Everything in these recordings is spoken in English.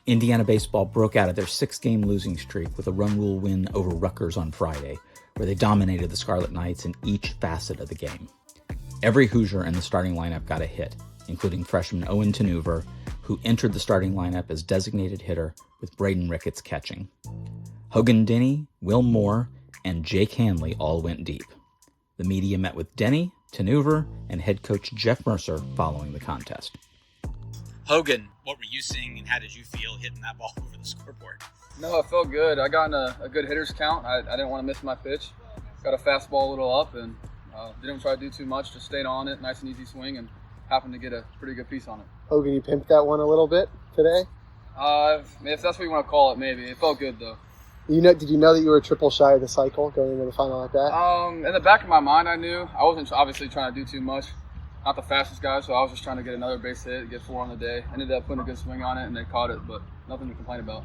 Indiana baseball broke out of their 6-game losing streak with a run rule win over Rutgers on Friday, where they dominated the Scarlet Knights in each facet of the game. Every Hoosier in the starting lineup got a hit, including freshman Owen, who entered the starting lineup as designated hitter with Brayden Rickets catching. Hogan Denny, Will Moore, and Jake Hanley all went deep. The media met with Denny, Oever, and head coach Jeff Mercer following the contest. Hogan, what were you seeing and how did you feel hitting that ball over the scoreboard? No, it felt good. I got in a good hitter's count. I didn't want to miss my pitch. Got a fastball a little up and didn't try to do too much. Just stayed on it, nice and easy swing, and happened to get a pretty good piece on it. Hogan, you pimped that one a little bit today? If that's what you want to call it, maybe. It felt good, though. Did you know that you were triple shy of the cycle going into the final like that? In the back of my mind, I knew. I wasn't obviously trying to do too much. Not the fastest guy, so I was just trying to get another base hit, get 4 on the day. Ended up putting a good swing on it, and they caught it, but nothing to complain about.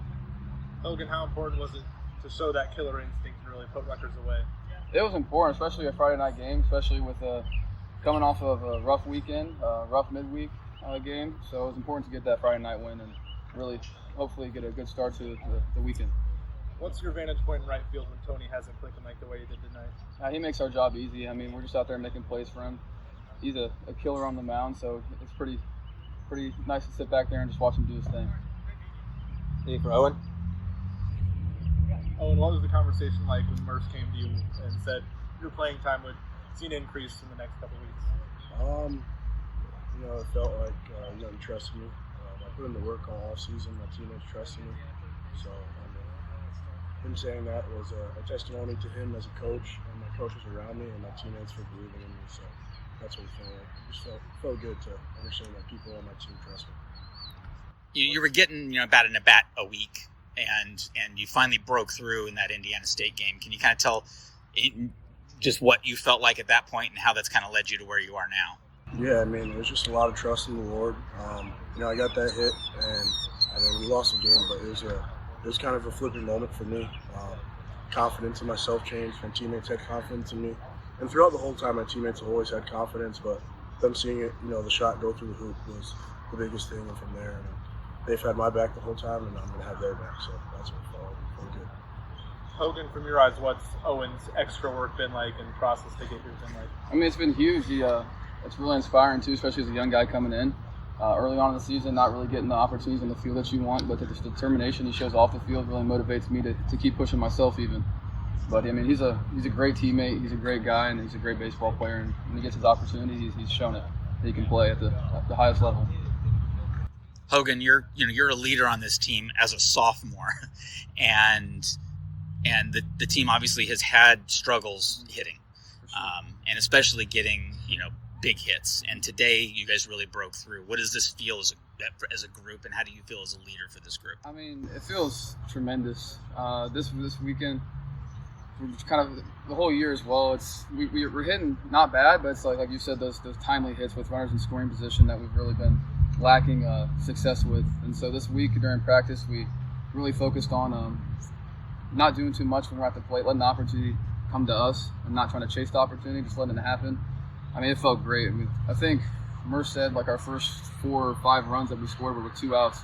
Hogan, how important was it to show that killer instinct and really put Rutgers away? It was important, especially a Friday night game, especially with coming off of a rough weekend, rough midweek game. So it was important to get that Friday night win and really, hopefully, get a good start to the weekend. What's your vantage point in right field when Tony hasn't clicking like the way he did tonight? He makes our job easy. I mean, we're just out there making plays for him. He's a killer on the mound, so it's pretty nice to sit back there and just watch him do his thing. Anything for Owen? Owen, what was the conversation like when Merce came to you and said your playing time would see an increase in the next couple of weeks? It felt like he trusted me. I put in the work all season. My teammates trusted me. So him saying that was a testimony to him as a coach and my coaches around me and my teammates for believing in me. So that's what it felt like. It just felt good to understand that people on my team trust me. You were getting about an at-bat a week, and you finally broke through in that Indiana State game. Can you kind of tell just what you felt like at that point and how that's kind of led you to where you are now? Yeah, it was just a lot of trust in the Lord. I got that hit, and we lost the game, but it was kind of a flipping moment for me. Confidence in myself changed. My teammates had confidence in me. And throughout the whole time, my teammates have always had confidence, but them seeing it, the shot go through the hoop was the biggest thing. And from there, they've had my back the whole time, and I'm going to have their back. So that's what felt good. Hogan, from your eyes, what's Owen's extra work been like and process to get here been like? It's been huge. It's really inspiring, too, especially as a young guy coming in. Early on in the season, not really getting the opportunities on the field that you want, but the determination he shows off the field really motivates me to keep pushing myself even. But he's a great teammate, he's a great guy, and he's a great baseball player. And when he gets his opportunity, he's shown it that he can play at the highest level. Hogan, you're a leader on this team as a sophomore, and the team obviously has had struggles hitting, and especially getting big hits. And today, you guys really broke through. What does this feel as a group, and how do you feel as a leader for this group? It feels tremendous. This weekend, kind of the whole year as well. We're hitting not bad, but it's like you said, those timely hits with runners in scoring position that we've really been lacking success with. And so this week during practice, we really focused on not doing too much when we're at the plate, letting the opportunity come to us, and not trying to chase the opportunity, just letting it happen. It felt great. I think Merce said our first 4 or 5 runs that we scored were with 2 outs,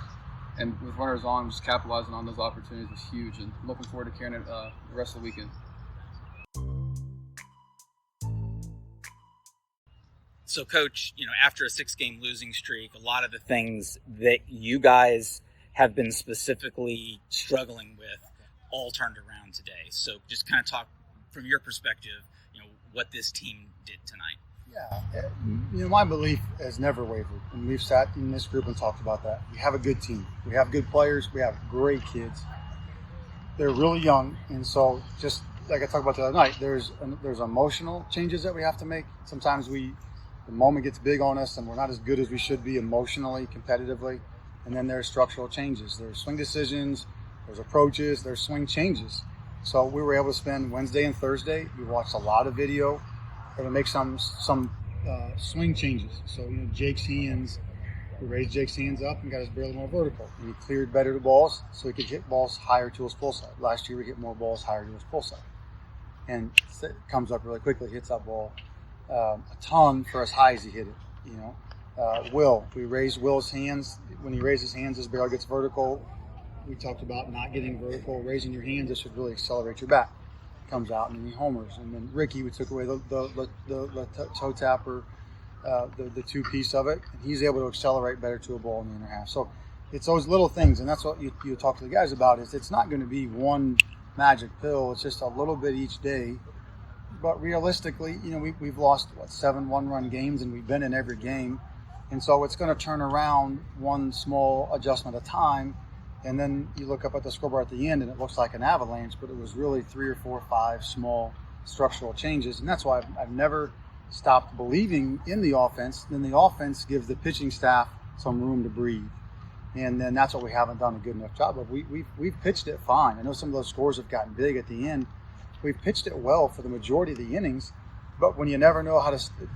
and with runners on, just capitalizing on those opportunities was huge. And looking forward to carrying it the rest of the weekend. So, Coach, after a 6-game losing streak, a lot of the things that you guys have been specifically struggling with all turned around today. So, just kind of talk from your perspective, what this team did tonight. Yeah, my belief has never wavered, and we've sat in this group and talked about that. We have a good team. We have good players. We have great kids. They're really young, and so just like I talked about the other night, there's emotional changes that we have to make. Sometimes the moment gets big on us, and we're not as good as we should be emotionally, competitively. And then there's structural changes. There's swing decisions. There's approaches. There's swing changes. So we were able to spend Wednesday and Thursday. We watched a lot of video. We're going to make some swing changes. So, Jake's hands, we raised Jake's hands up and got his barrel more vertical. And he cleared better the balls so he could hit balls higher to his pull side. Last year we hit more balls higher to his pull side. And it comes up really quickly, hits that ball a ton for as high as he hit it. We raised Will's hands. When he raises his hands, his barrel gets vertical. we talked about not getting vertical, raising your hands. This should really accelerate your back. Comes out and he homers. And then Ricky, we took away the toe tapper, the two piece of it, and he's able to accelerate better to a ball in the inner half. So it's those little things, and that's what you talk to the guys about. Is it's not going to be one magic pill. It's just a little bit each day. But realistically, we've lost 7 one-run games, and we've been in every game, and so it's going to turn around one small adjustment at a time. And then you look up at the scoreboard at the end, and it looks like an avalanche, but it was really 3 or 4 or 5 small structural changes, and that's why I've never stopped believing in the offense. Then the offense gives the pitching staff some room to breathe. And then that's what we haven't done a good enough job of. We've pitched it fine. I know some of those scores have gotten big at the end. We've pitched it well for the majority of the innings, but when you never know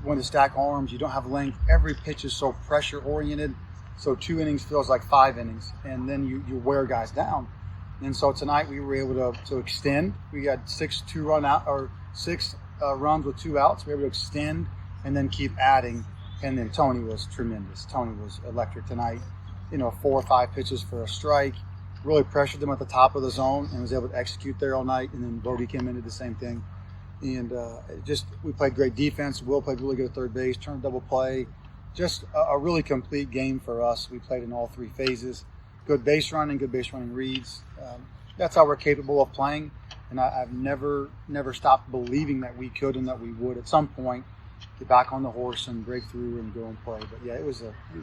when to stack arms, you don't have length. Every pitch is so pressure oriented, so 2 innings feels like 5 innings, and then you wear guys down. And so tonight we were able to extend. We had 6 runs with 2 outs. We were able to extend and then keep adding. And then Tony was tremendous. Tony was electric tonight. 4 or 5 pitches for a strike, really pressured them at the top of the zone and was able to execute there all night. And then Bodie came in and did the same thing. And we played great defense. Will played really good at third base, turned double play. Just a really complete game for us. We played in all 3 phases. Good base running reads. That's how we're capable of playing. And I've never stopped believing that we could and that we would at some point get back on the horse and break through and go and play. But yeah,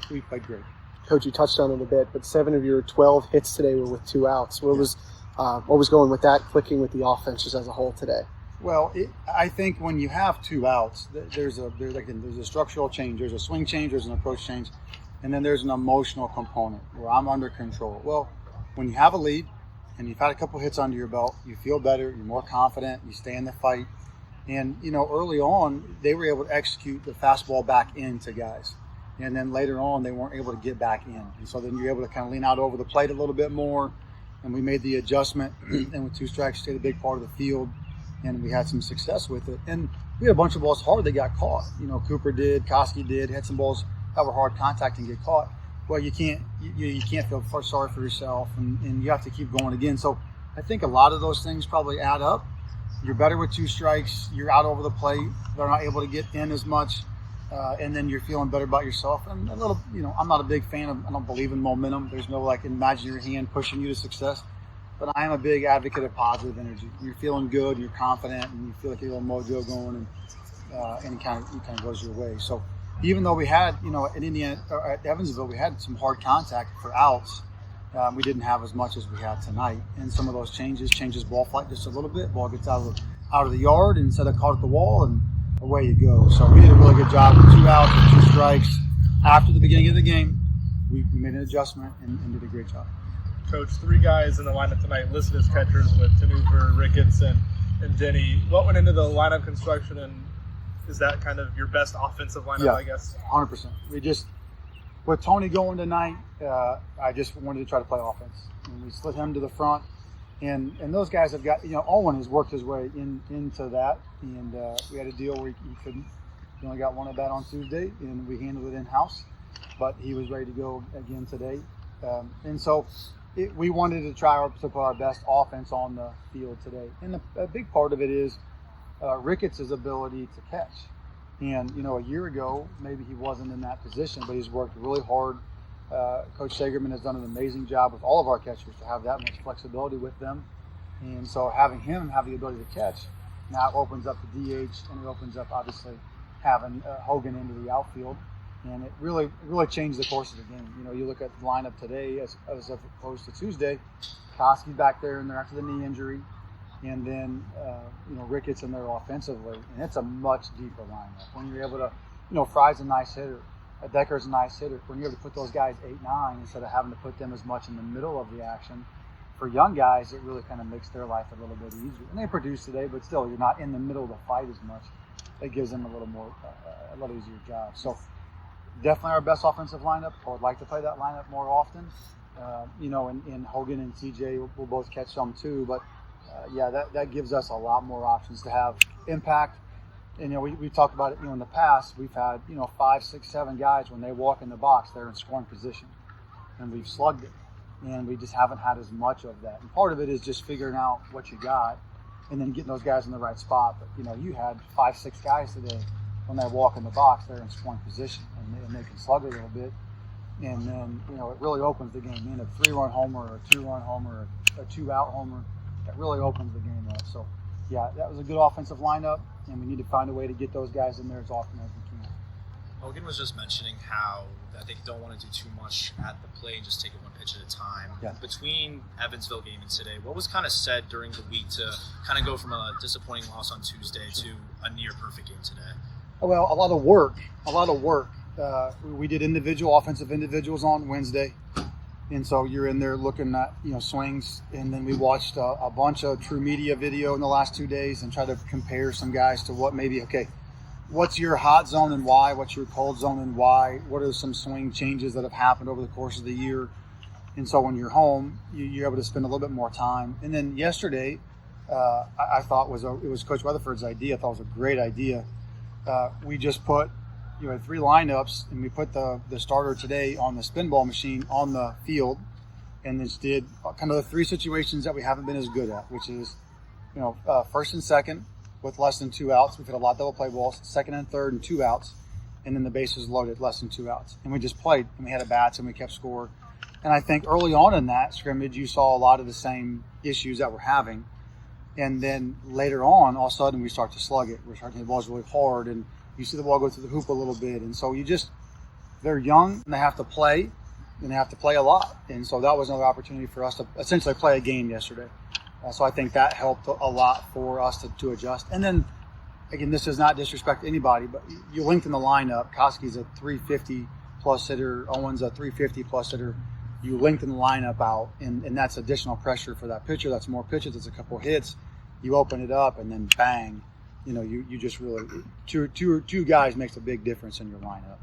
we played great. Coach, you touched on it a bit, but 7 of your 12 hits today were with 2 outs. What was going with that, clicking with the offense just as a whole today? Well, I think when you have 2 outs, there's a structural change, there's a swing change, there's an approach change, and then there's an emotional component where I'm under control. Well, when you have a lead and you've had a couple hits under your belt, you feel better, you're more confident, you stay in the fight. And, early on, they were able to execute the fastball back into guys. And then later on, they weren't able to get back in. And so then you're able to kind of lean out over the plate a little bit more. And we made the adjustment. And with 2 strikes, stayed a big part of the field. And we had some success with it. And we had a bunch of balls hard that got caught. Cooper did, Koski did, had some balls that were hard contact and get caught. Well, you can't feel sorry for yourself, and you have to keep going again. So I think a lot of those things probably add up. You're better with 2 strikes. You're out over the plate. They're not able to get in as much. And then you're feeling better about yourself. And a little, I'm not a big fan of, I don't believe in momentum. There's no imaginary hand pushing you to success. But I am a big advocate of positive energy. You're feeling good, you're confident, and you feel like you have a little mojo going, and it kind of goes your way. So even though we had, at Indiana or at Evansville, we had some hard contact for outs, we didn't have as much as we had tonight. And some of those changes ball flight just a little bit. Ball gets out of the yard instead of caught at the wall, and away you go. So we did a really good job with 2 outs with 2 strikes. After the beginning of the game, we made an adjustment and did a great job. Coach, 3 guys in the lineup tonight listed as catchers with Oever, Rickets, and Denny. What went into the lineup construction, and is that kind of your best offensive lineup, I guess? 100%. With Tony going tonight, I just wanted to try to play offense. And we slid him to the front. And those guys have got, Owen has worked his way into that. And we had a deal where he couldn't. He only got 1 at bat on Tuesday, and we handled it in-house. But he was ready to go again today. And so we wanted to try to put our best offense on the field today. And a big part of it is Rickets' ability to catch. And, a year ago, maybe he wasn't in that position, but he's worked really hard. Coach Sagerman has done an amazing job with all of our catchers to have that much flexibility with them. And so having him have the ability to catch now opens up the DH, and it opens up, obviously, having Hogan into the outfield. And it really changed the course of the game. You look at the lineup today as opposed to Tuesday. Koski's back there and they're after the knee injury. And then, Ricketts in there offensively. And it's a much deeper lineup. When you're able to, Fry's a nice hitter. Decker's a nice hitter. When you're able to put those guys 8-9 instead of having to put them as much in the middle of the action, for young guys, it really kind of makes their life a little bit easier. And they produce today, but still, you're not in the middle of the fight as much. It gives them a little easier job. So definitely our best offensive lineup. I would like to play that lineup more often. And Hogan and TJ will both catch some too. But that gives us a lot more options to have impact. And we talked about it. In the past, we've had 5, 6, 7 guys when they walk in the box, they're in scoring position, and we've slugged it. and we just haven't had as much of that. And part of it is just figuring out what you got and then getting those guys in the right spot. But, you had 5-6 guys today. When they walk in the box, they're in scoring position, and they can slug a little bit. And then, it really opens the game. In a 3-run homer or a 2-run homer or a 2-out homer, that really opens the game up. So, yeah, that was a good offensive lineup, and we need to find a way to get those guys in there as often as we can. Hogan was just mentioning how that they don't want to do too much at the plate and just take it one pitch at a time. Yeah. Between Evansville game and today, what was kind of said during the week to kind of go from a disappointing loss on Tuesday to a near perfect game today? Well, a lot of work. We did offensive individuals on Wednesday. And so you're in there looking at, swings. And then we watched a bunch of True Media video in the last 2 days and tried to compare some guys to what maybe, what's your hot zone and why? What's your cold zone and why? What are some swing changes that have happened over the course of the year? And so when you're home, you're able to spend a little bit more time. And then yesterday, I thought it was Coach Weatherford's idea. I thought it was a great idea. We just put, had 3 lineups, and we put the starter today on the spin ball machine on the field, and just did kind of the 3 situations that we haven't been as good at, which is, first and second with less than 2 outs. We've hit a lot of double play balls, second and third and 2 outs, and then the bases loaded, less than 2 outs. And we just played, and we had at bats, and we kept score. And I think early on in that scrimmage, you saw a lot of the same issues that we're having. And then later on, all of a sudden, we start to slug it. We're starting to hit the balls really hard, and you see the ball go through the hoop a little bit. And so they're young, and they have to play, and they have to play a lot. And so that was another opportunity for us to essentially play a game yesterday. So I think that helped a lot for us to adjust. And then, again, this does not disrespect anybody, but you lengthen the lineup. Koski's a 350-plus hitter. Owen's a 350-plus hitter. You lengthen the lineup out, and that's additional pressure for that pitcher. That's more pitches. It's a couple hits. You open it up, and then bang, you just really two guys makes a big difference in your lineup.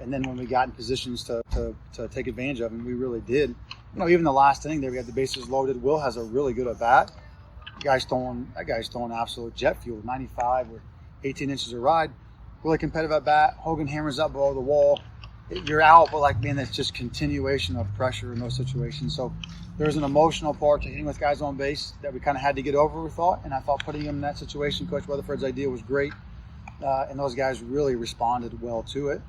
And then when we got in positions to take advantage of them, we really did. Even the last inning there, we had the bases loaded. Will has a really good at bat. That guy's throwing absolute jet fuel, 95 with 18 inches of ride. Really competitive at bat. Hogan hammers up below the wall. You're out, but that's just continuation of pressure in those situations. So there's an emotional part to hitting with guys on base that we kind of had to get over, we thought. And I thought putting him in that situation, Coach Weatherford's idea was great. And those guys really responded well to it.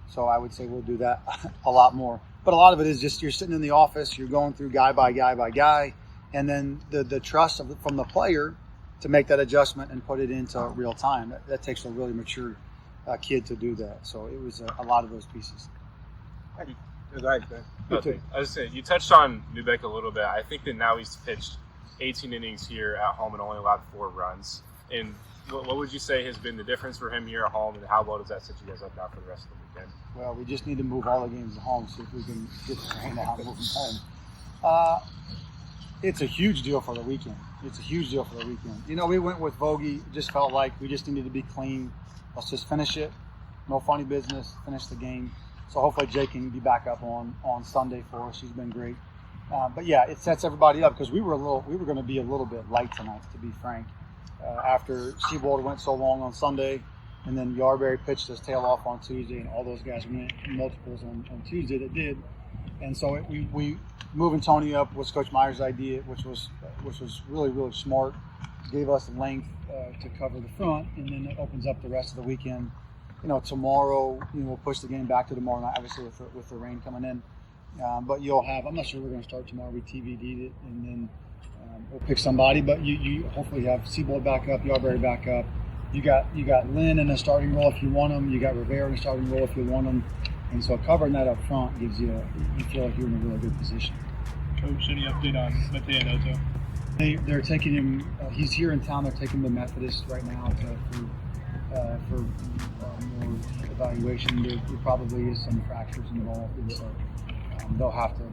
So I would say we'll do that a lot more. But a lot of it is just you're sitting in the office, you're going through guy by guy by guy, and then the trust from the player to make that adjustment and put it into real time. That takes a really mature kid to do that. So it was a lot of those pieces. Go ahead, Ben. Okay. I was saying, you touched on Newbeck a little bit. I think that now he's pitched 18 innings here at home and only allowed 4 runs. And what would you say has been the difference for him here at home, and how well does that set you guys up now for the rest of the weekend? Well, we just need to move all the games at home, see if we can get the rain out and move them home. It's a huge deal for the weekend. We went with Vogie. It just felt like we just needed to be clean. Let's just finish it. No funny business. Finish the game. So hopefully Jake can be back up on Sunday for us. She's been great. But yeah, it sets everybody up because we were going to be a little bit light tonight, to be frank. After Seabold went so long on Sunday, and then Yarberry pitched his tail off on Tuesday, and all those guys went multiples on Tuesday that did. And so we moving Tony up was Coach Meyer's idea, which was really, really smart. Gave us length to cover the front, and then it opens up the rest of the weekend. Tomorrow, we'll push the game back to tomorrow night, obviously with the rain coming in. But you'll have, I'm not sure we're going to start tomorrow. We TVD'd it, and then we'll pick somebody. But you hopefully have Seabold back up, Yarberry back up. You got Lynn in a starting role if you want them. You got Rivera in a starting role if you want them. And so covering that up front gives you feel like you're in a really good position. Coach, any update on Mateo Noto? They're taking him. He's here in town. They're taking him to Methodist right now for more evaluation. There probably is some fractures involved, and so they'll have to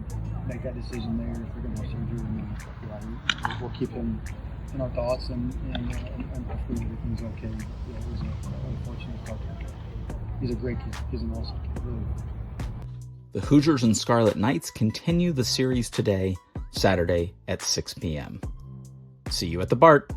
make that decision there if they're going to have surgery or not. We'll keep him in our thoughts, and hopefully everything's okay. Yeah, it was a unfortunate part. He's a great kid. He's an awesome kid. Really. The Hoosiers and Scarlett Knights continue the series today, Saturday at 6 p.m. See you at the Bart.